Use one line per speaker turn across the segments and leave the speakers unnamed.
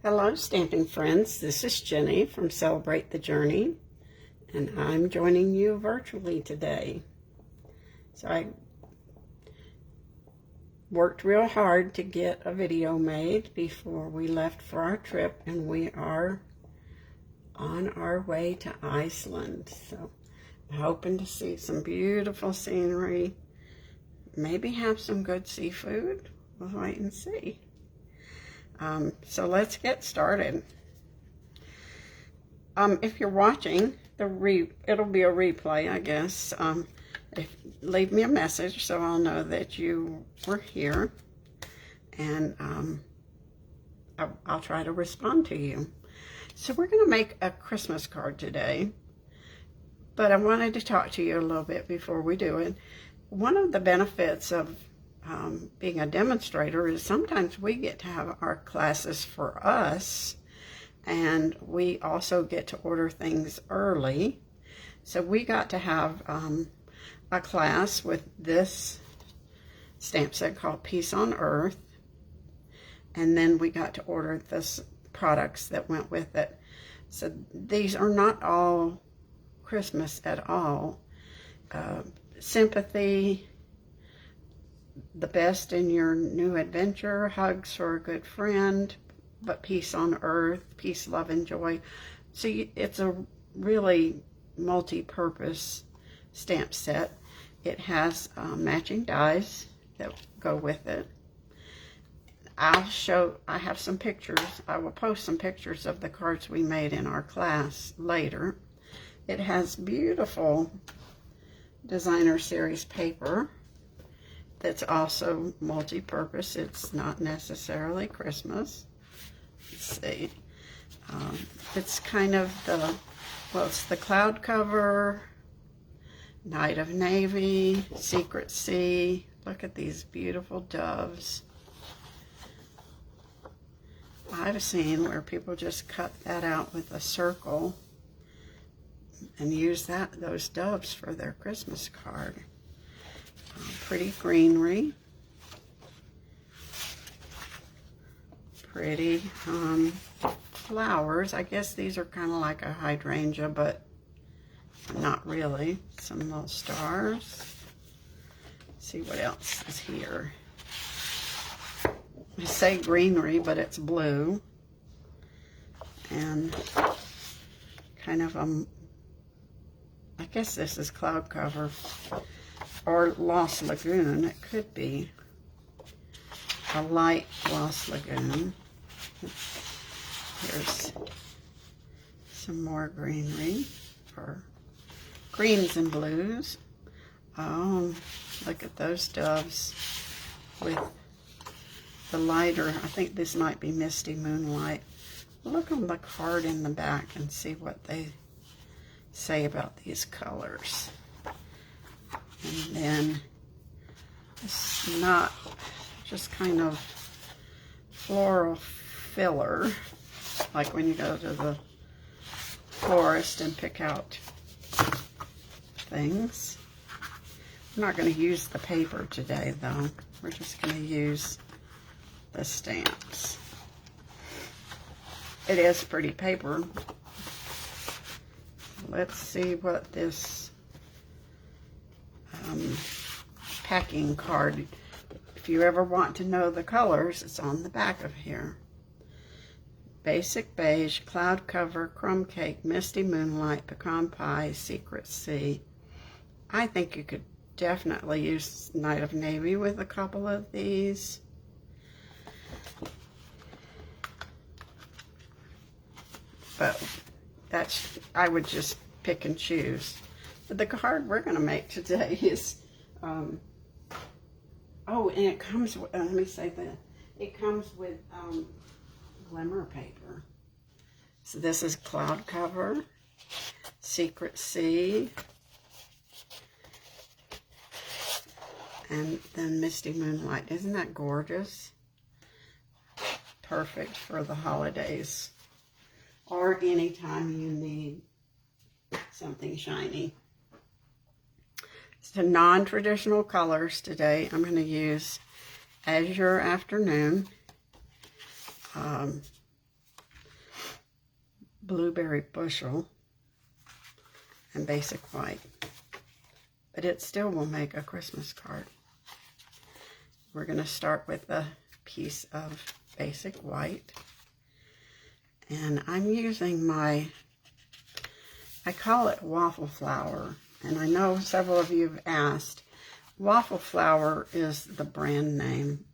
Hello, stamping friends. This is Jenny from Celebrate the Journey, and I'm joining you virtually today. So I worked real hard to get a video made before we left for our trip, and we are on our way to Iceland. So I'm hoping to see some beautiful scenery, maybe have some good seafood. We'll wait and see. So let's get started. If you're watching, it'll be a replay, I guess. Leave me a message so I'll know that you were here, and I'll try to respond to you. So we're going to make a Christmas card today, but I wanted to talk to you a little bit before we do it. One of the benefits of being a demonstrator is sometimes we get to have our classes for us, and we also get to order things early. So we got to have a class with this stamp set called Peace on Earth, and then we got to order the products that went with it. So these are not all Christmas at all. Sympathy, the best in your new adventure, hugs for a good friend, but peace on earth, peace, love, and joy. So it's a really multi-purpose stamp set. It has matching dies that go with it. I have some pictures. I will post some pictures of the cards we made in our class later. It has beautiful designer series paper that's also multi-purpose. It's not necessarily Christmas. Let's see. It's kind of it's the cloud cover, Night of Navy, Secret Sea. Look at these beautiful doves. I've seen where people just cut that out with a circle and use those doves for their Christmas card. Pretty greenery, pretty flowers. I guess these are kind of like a hydrangea, but not really. Some little stars. Let's see what else is here. I say greenery, but it's blue, and kind of I guess this is cloud cover. Or Lost Lagoon, it could be a light Lost Lagoon. Here's some more greenery for greens and blues. Oh, look at those doves with the lighter. I think this might be Misty Moonlight. Look on the card in the back and see what they say about these colors. And then it's not just kind of floral filler, like when you go to the florist and pick out things. I'm not going to use the paper today, though. We're just going to use the stamps. It is pretty paper. Let's see what this packing card, if you ever want to know the colors, it's on the back of here. Basic beige, cloud cover, crumb cake, misty moonlight, pecan pie, secret sea. I think you could definitely use Night of Navy with a couple of these. But I would just pick and choose. The card we're going to make today is, and it comes with, let me say that, it comes with glimmer paper. So this is cloud cover, Secret Sea, and then Misty Moonlight. Isn't that gorgeous? Perfect for the holidays or anytime you need something shiny. So non-traditional colors today. I'm going to use Azure Afternoon, Blueberry Bushel and Basic White. But it still will make a Christmas card. We're going to start with a piece of Basic White. And I'm using I call it waffle flour. And I know several of you have asked. Waffle flour is the brand name.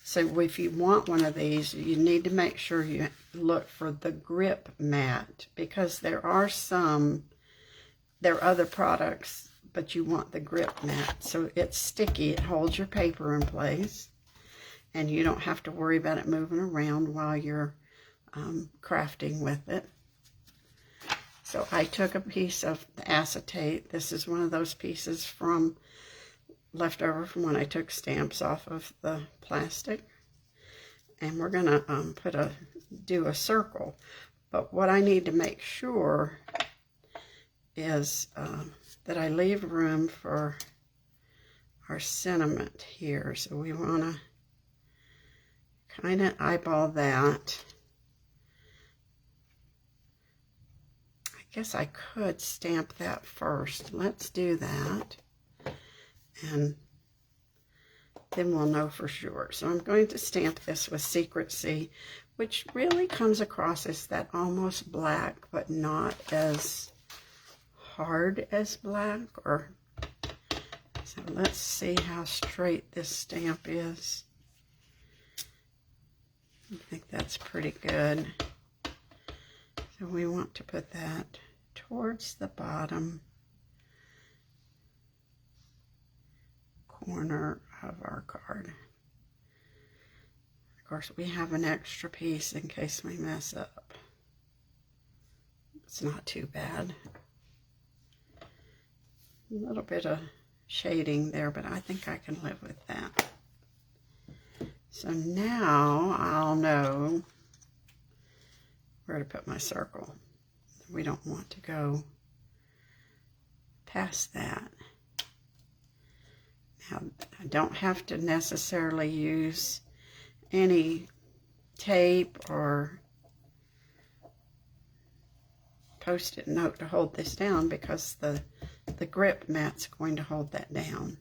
So if you want one of these, you need to make sure you look for the grip mat, because there are other products, but you want the grip mat. So it's sticky, it holds your paper in place, and you don't have to worry about it moving around while you're crafting with it. So I took a piece of the acetate. This is one of those pieces left over from when I took stamps off of the plastic. And we're going to do a circle. But what I need to make sure is that I leave room for our sentiment here. So we want to kind of eyeball that. I guess I could stamp that first. Let's do that. And then we'll know for sure. So I'm going to stamp this with Secrecy, which really comes across as that almost black, but not as hard as black. So let's see how straight this stamp is. I think that's pretty good. So we want to put that towards the bottom corner of our card. Of course, we have an extra piece in case we mess up. It's not too bad. A little bit of shading there, but I think I can live with that. So now I'll know where to put my circle. We don't want to go past that. Now, I don't have to necessarily use any tape or Post-it note to hold this down, because the grip mat's going to hold that down.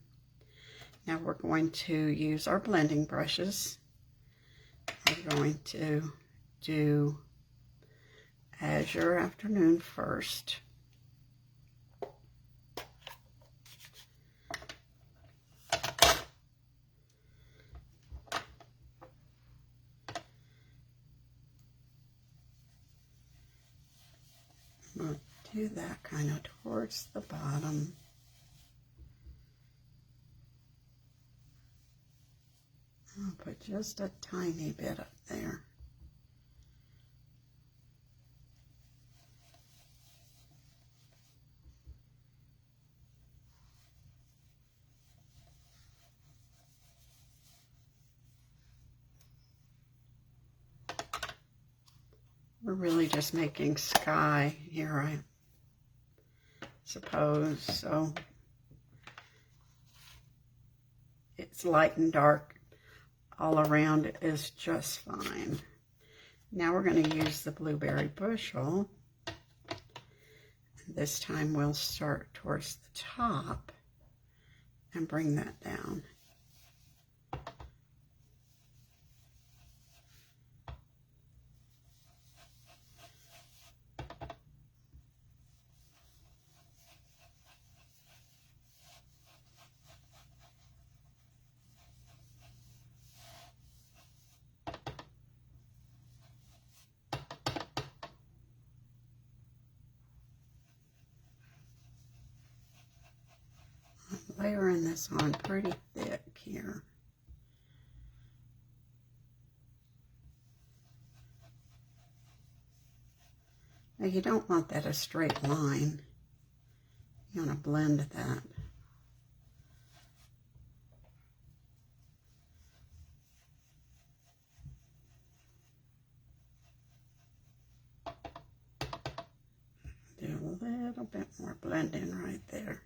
Now we're going to use our blending brushes. We're going to do Azure Afternoon first. We'll do that kind of towards the bottom. I'll put just a tiny bit up there. We're really just making sky here, I suppose. So it's light and dark all around it is just fine. Now we're going to use the Blueberry Bushel. This time we'll start towards the top and bring that down. Layering this on pretty thick here. Now you don't want that a straight line. You want to blend that. Do a little bit more blending right there.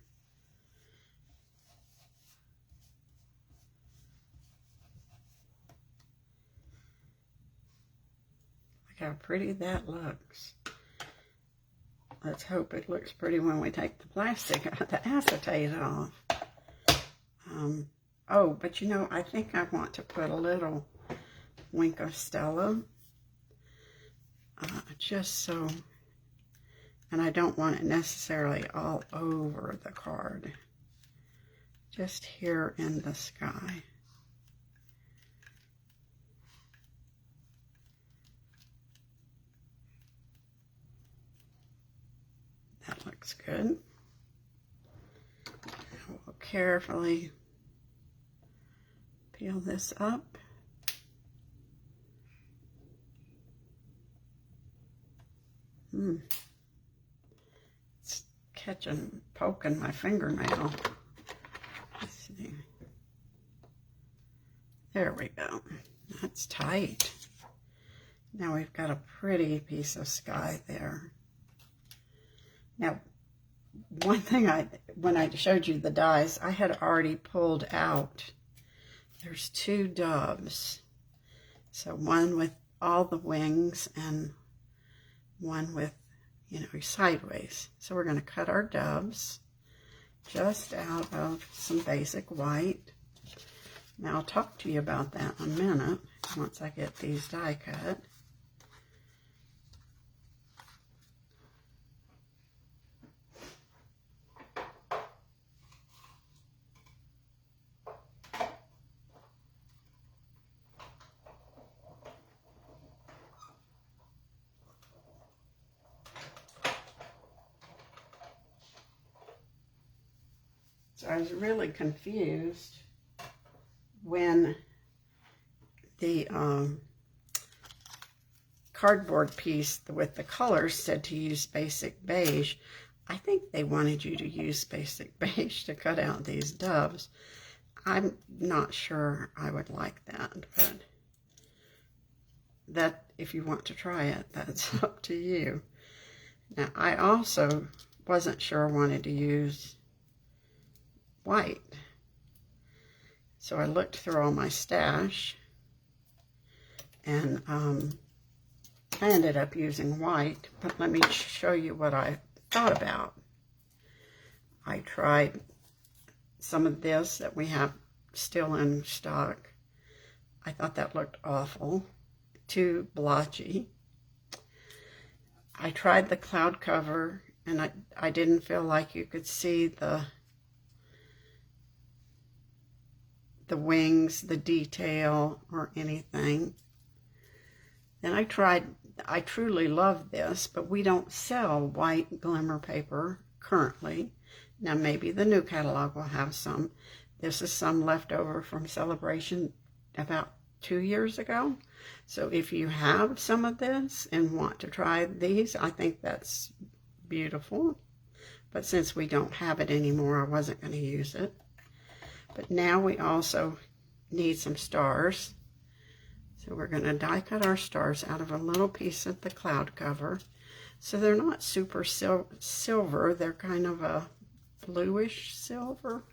Look how pretty that looks. Let's hope it looks pretty when we take the plastic, the acetate off. Oh, but you know, I think I want to put a little Wink of Stella. Just so, and I don't want it necessarily all over the card. Just here in the sky. That looks good. We'll carefully peel this up. It's poking my fingernail. Let's see. There we go. That's tight. Now we've got a pretty piece of sky there. Now, one thing when I showed you the dies, I had already pulled out. There's 2 doves. So one with all the wings and one with, you know, sideways. So we're going to cut our doves just out of some basic white. Now I'll talk to you about that in a minute once I get these die cut. So I was really confused when the cardboard piece with the colors said to use basic beige. I think they wanted you to use basic beige to cut out these doves. I'm not sure I would like that, but that, if you want to try it, that's up to you. Now, I also wasn't sure I wanted to use white. So I looked through all my stash, and I ended up using white, but let me show you what I thought about. I tried some of this that we have still in stock. I thought that looked awful, too blotchy. I tried the cloud cover, and I didn't feel like you could see the wings, the detail, or anything. Then I truly love this, but we don't sell white glimmer paper currently. Now maybe the new catalog will have some. This is some left over from Celebration about 2 years ago. So if you have some of this and want to try these, I think that's beautiful. But since we don't have it anymore, I wasn't going to use it. But now we also need some stars. So we're going to die cut our stars out of a little piece of the cloud cover. So they're not super silver, they're kind of a bluish silver.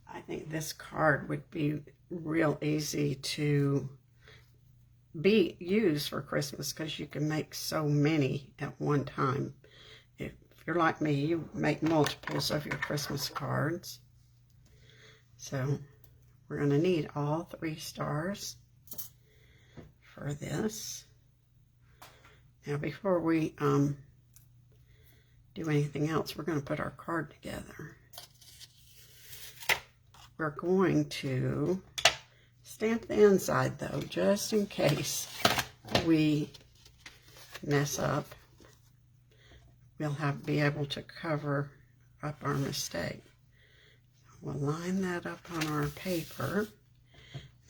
I think this card would be real easy to be used for Christmas because you can make so many at one time. If you're like me, you make multiples of your Christmas cards. So we're going to need all 3 stars for this. Now before we do anything else, we're going to put our card together. We're going to stamp the inside though, just in case we mess up. We'll be able to cover up our mistake. We'll line that up on our paper.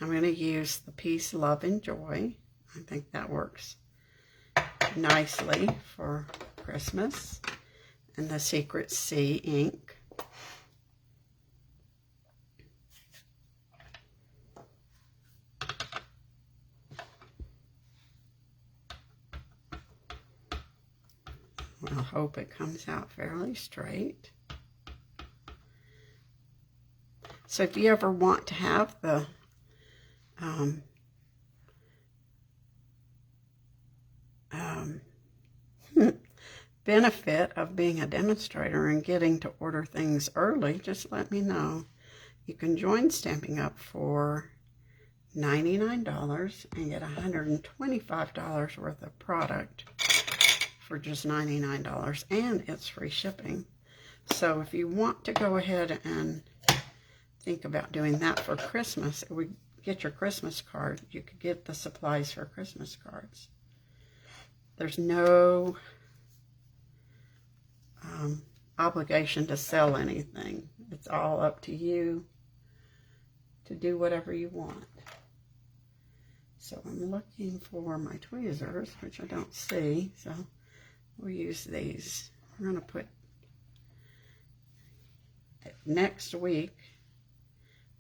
I'm going to use the Peace, Love, and Joy. I think that works nicely for Christmas. And the Secret Sea ink. Well, I hope it comes out fairly straight. So if you ever want to have the benefit of being a demonstrator and getting to order things early, just let me know. You can join Stampin' Up! For $99 and get $125 worth of product for just $99, and it's free shipping. So if you want to go ahead and think about doing that for Christmas, it would get your Christmas card. You could get the supplies for Christmas cards. There's no obligation to sell anything. It's all up to you to do whatever you want. So I'm looking for my tweezers, which I don't see, so we'll use these. We're going to put next week,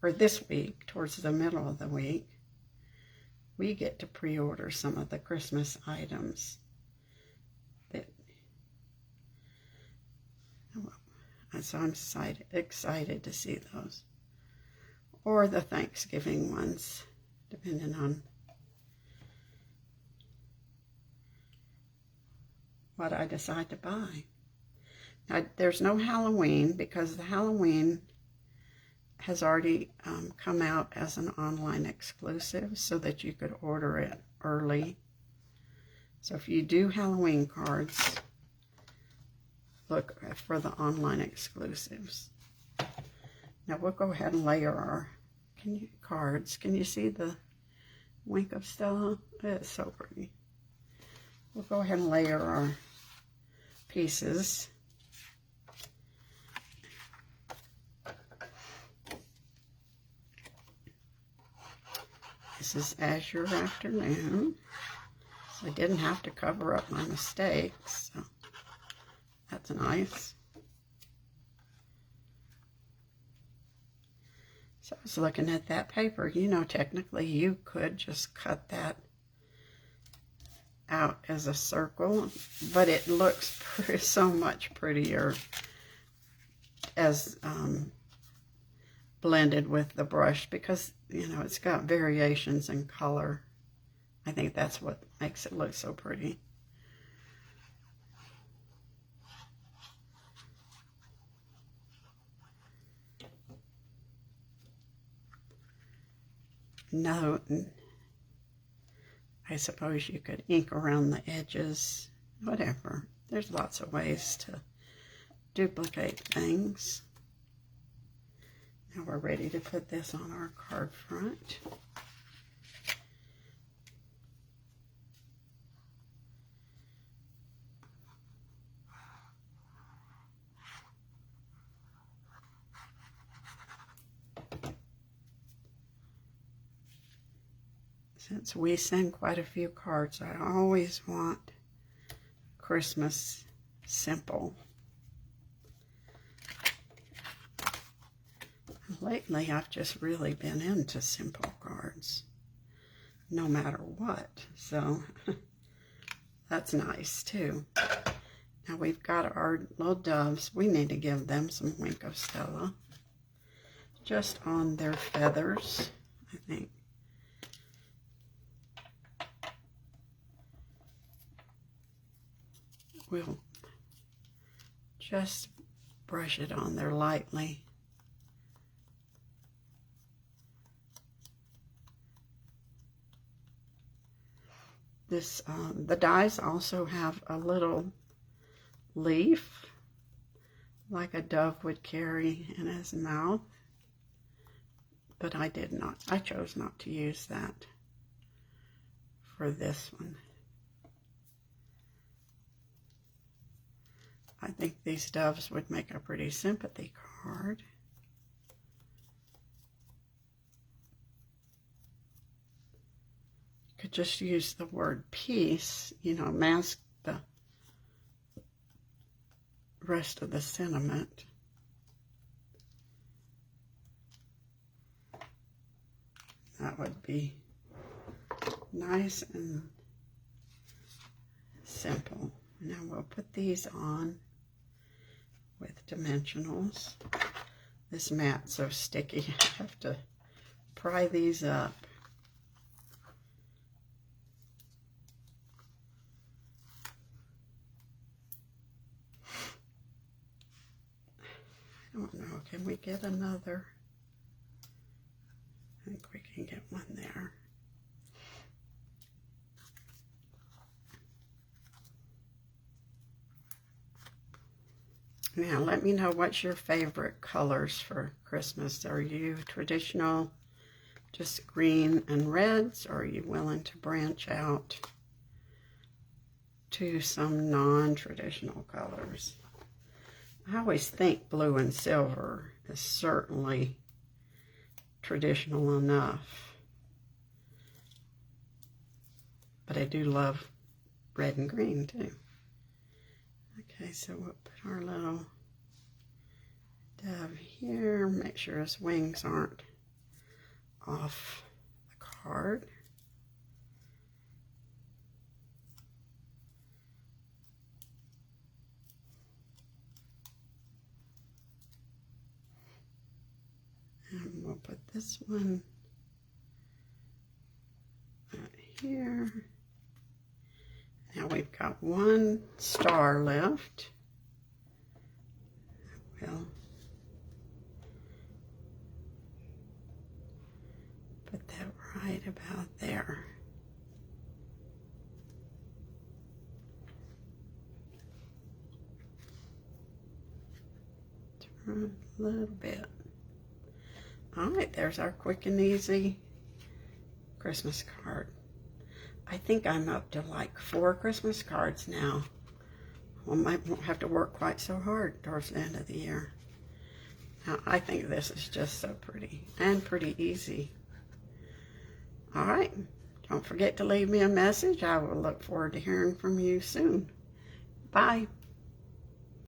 or this week, towards the middle of the week, we get to pre-order some of the Christmas items. So I'm excited to see those. Or the Thanksgiving ones, depending on what I decide to buy. Now, there's no Halloween because the Halloween has already come out as an online exclusive so that you could order it early. So if you do Halloween cards, look for the online exclusives. Now we'll go ahead and layer our cards. Can you see the wink of Stella? It's so pretty. We'll go ahead and layer our pieces. This is Azure Afternoon. So I didn't have to cover up my mistakes. So that's nice. So I was looking at that paper. You know, technically you could just cut that out as a circle, but it looks so much prettier as blended with the brush because, you know, it's got variations in color. I think that's what makes it look so pretty. Note, I suppose you could ink around the edges, whatever. There's lots of ways to duplicate things. Now we're ready to put this on our card front. Since we send quite a few cards, I always want Christmas simple. Lately, I've just really been into simple cards, no matter what. So that's nice too. Now we've got our little doves. We need to give them some Wink of Stella, just on their feathers, I think. We'll just brush it on there lightly. This, the dies also have a little leaf, like a dove would carry in his mouth, but I chose not to use that for this one. I think these doves would make a pretty sympathy card. You could just use the word peace, you know, mask the rest of the sentiment. That would be nice and simple Now we'll put these on with dimensionals. This mat's so sticky, I have to pry these up. I don't know, can we get another? I think we can get one there. Now, let me know what's your favorite colors for Christmas. Are you traditional, just green and reds, or are you willing to branch out to some non-traditional colors? I always think blue and silver is certainly traditional enough, but I do love red and green too. Okay, so we'll put our little dove here, make sure his wings aren't off the card. And we'll put this one right here. Now we've got one star left. We'll put that right about there. Turn a little bit. All right, there's our quick and easy Christmas card. I think I'm up to like 4 Christmas cards now. I won't have to work quite so hard towards the end of the year. Now, I think this is just so pretty and pretty easy. All right, don't forget to leave me a message. I will look forward to hearing from you soon. Bye.